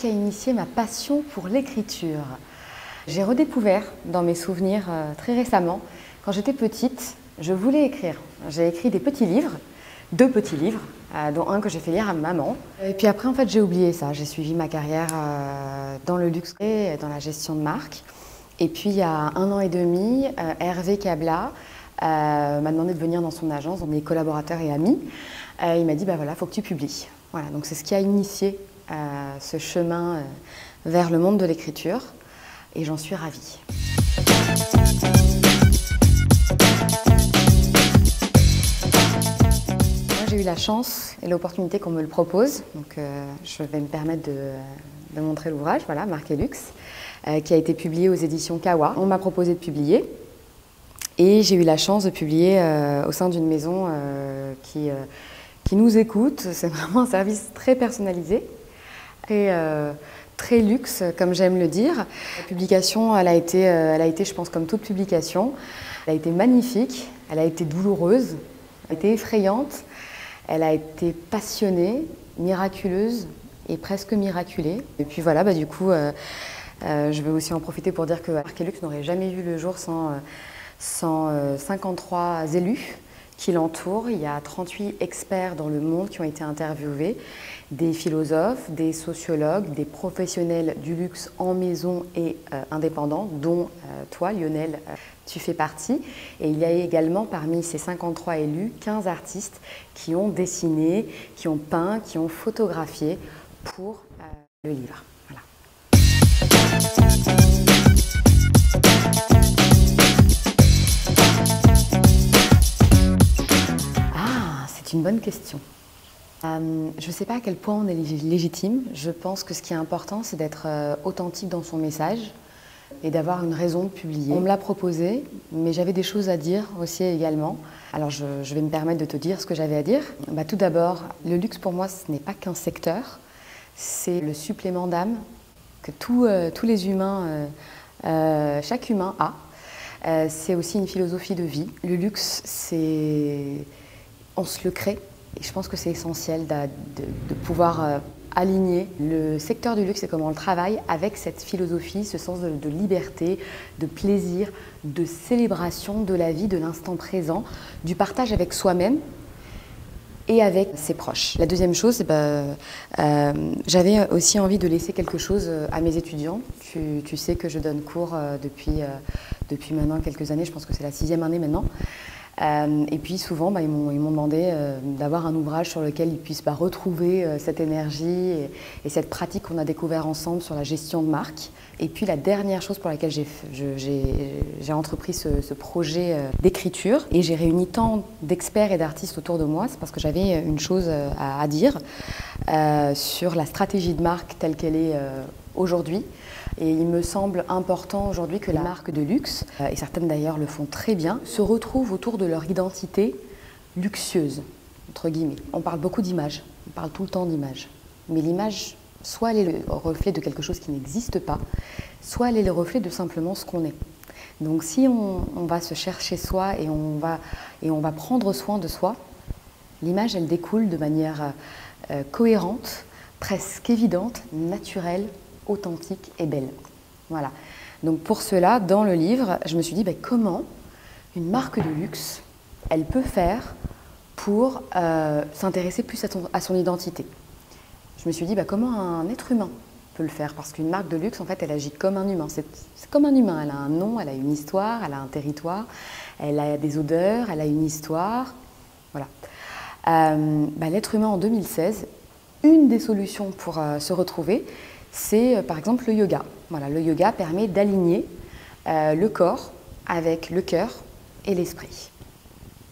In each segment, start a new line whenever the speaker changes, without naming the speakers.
qui a initié ma passion pour l'écriture? J'ai redécouvert dans mes souvenirs très récemment, quand j'étais petite, je voulais écrire. J'ai écrit des petits livres, 2 petits livres, dont un que j'ai fait lire à ma maman. Et puis après, en fait, j'ai oublié ça. J'ai suivi ma carrière dans le luxe et dans la gestion de marque. Et puis, il y a 1 an et demi, Hervé Cabla m'a demandé de venir dans son agence, dans mes collaborateurs et amis. Il m'a dit, bah voilà, il faut que tu publies. Voilà, donc c'est ce qui a initié ce chemin vers le monde de l'écriture. Et j'en suis ravie. J'ai eu la chance et l'opportunité qu'on me le propose, donc je vais me permettre de montrer l'ouvrage, voilà, Marque et Luxe, qui a été publié aux éditions Kawa. On m'a proposé de publier et j'ai eu la chance de publier au sein d'une maison qui nous écoute. C'est vraiment un service très personnalisé et très luxe, comme j'aime le dire. La publication, elle a été, je pense, comme toute publication, elle a été magnifique, elle a été douloureuse, elle a été effrayante. Elle a été passionnée, miraculeuse et presque miraculée. Et puis voilà, du coup, je vais aussi en profiter pour dire que Marque et Luxe n'aurait jamais vu le jour sans 53 élus qui l'entourent. Il y a 38 experts dans le monde qui ont été interviewés, des philosophes, des sociologues, des professionnels du luxe en maison et indépendants, dont toi, Lionel, tu fais partie. Et il y a également parmi ces 53 élus 15 artistes qui ont dessiné, qui ont peint, qui ont photographié pour le livre. Voilà. Ah, c'est une bonne question. Je ne sais pas à quel point on est légitime. Je pense que ce qui est important, c'est d'être authentique dans son message et d'avoir une raison de publier. On me l'a proposé, mais j'avais des choses à dire aussi également. Alors je vais me permettre de te dire ce que j'avais à dire. Tout d'abord, le luxe pour moi, ce n'est pas qu'un secteur, c'est le supplément d'âme que tous les humains, chaque humain a. C'est aussi une philosophie de vie. Le luxe, on se le crée. Et je pense que c'est essentiel de pouvoir aligner le secteur du luxe et comment on le travaille avec cette philosophie, ce sens de liberté, de plaisir, de célébration de la vie, de l'instant présent, du partage avec soi-même et avec ses proches. La deuxième chose, j'avais aussi envie de laisser quelque chose à mes étudiants. Tu sais que je donne cours depuis maintenant quelques années, je pense que c'est la 6e année maintenant. Et puis souvent, ils m'ont demandé d'avoir un ouvrage sur lequel ils puissent retrouver cette énergie et cette pratique qu'on a découvert ensemble sur la gestion de marque. Et puis la dernière chose pour laquelle j'ai entrepris ce projet d'écriture, et j'ai réuni tant d'experts et d'artistes autour de moi, c'est parce que j'avais une chose à dire sur la stratégie de marque telle qu'elle est aujourd'hui. Et il me semble important aujourd'hui que les marques de luxe, et certaines d'ailleurs le font très bien, se retrouvent autour de leur identité luxueuse, entre guillemets. On parle beaucoup d'image, on parle tout le temps d'image. Mais l'image, soit elle est le reflet de quelque chose qui n'existe pas, soit elle est le reflet de simplement ce qu'on est. Donc si on va se chercher soi et on va prendre soin de soi, l'image elle découle de manière cohérente, presque évidente, naturelle, authentique et belle. Voilà. Donc pour cela, dans le livre, je me suis dit comment une marque de luxe, elle peut faire pour s'intéresser plus à son identité. Je me suis dit comment un être humain peut le faire, parce qu'une marque de luxe, en fait, elle agit comme un humain. C'est comme un humain, elle a un nom, elle a une histoire, elle a un territoire, elle a des odeurs, elle a une histoire. Voilà. L'être humain en 2016, une des solutions pour se retrouver, c'est par exemple le yoga. Voilà, le yoga permet d'aligner le corps avec le cœur et l'esprit.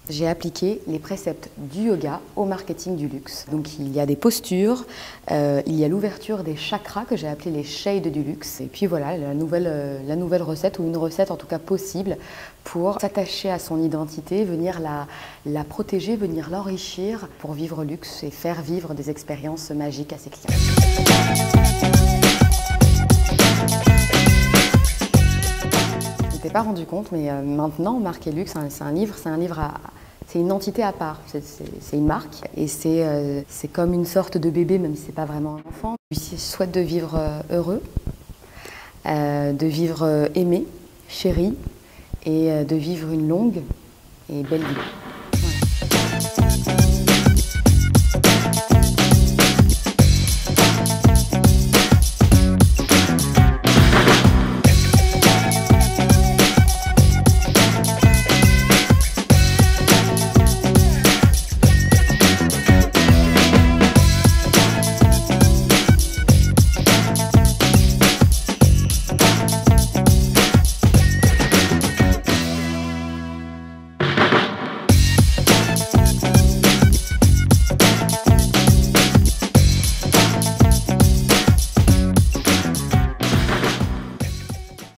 J'ai appliqué les préceptes du yoga au marketing du luxe. Donc il y a des postures, il y a l'ouverture des chakras que j'ai appelé les shades du luxe. Et puis voilà, la nouvelle recette, ou une recette en tout cas possible pour s'attacher à son identité, venir la protéger, venir l'enrichir pour vivre luxe et faire vivre des expériences magiques à ses clients. Je ne m'étais pas rendu compte, mais maintenant, Marque et Luxe, c'est un livre C'est une entité à part, c'est une marque et c'est comme une sorte de bébé, même si ce n'est pas vraiment un enfant. Je souhaite de vivre heureux, de vivre aimé, chéri et de vivre une longue et belle vie. Voilà.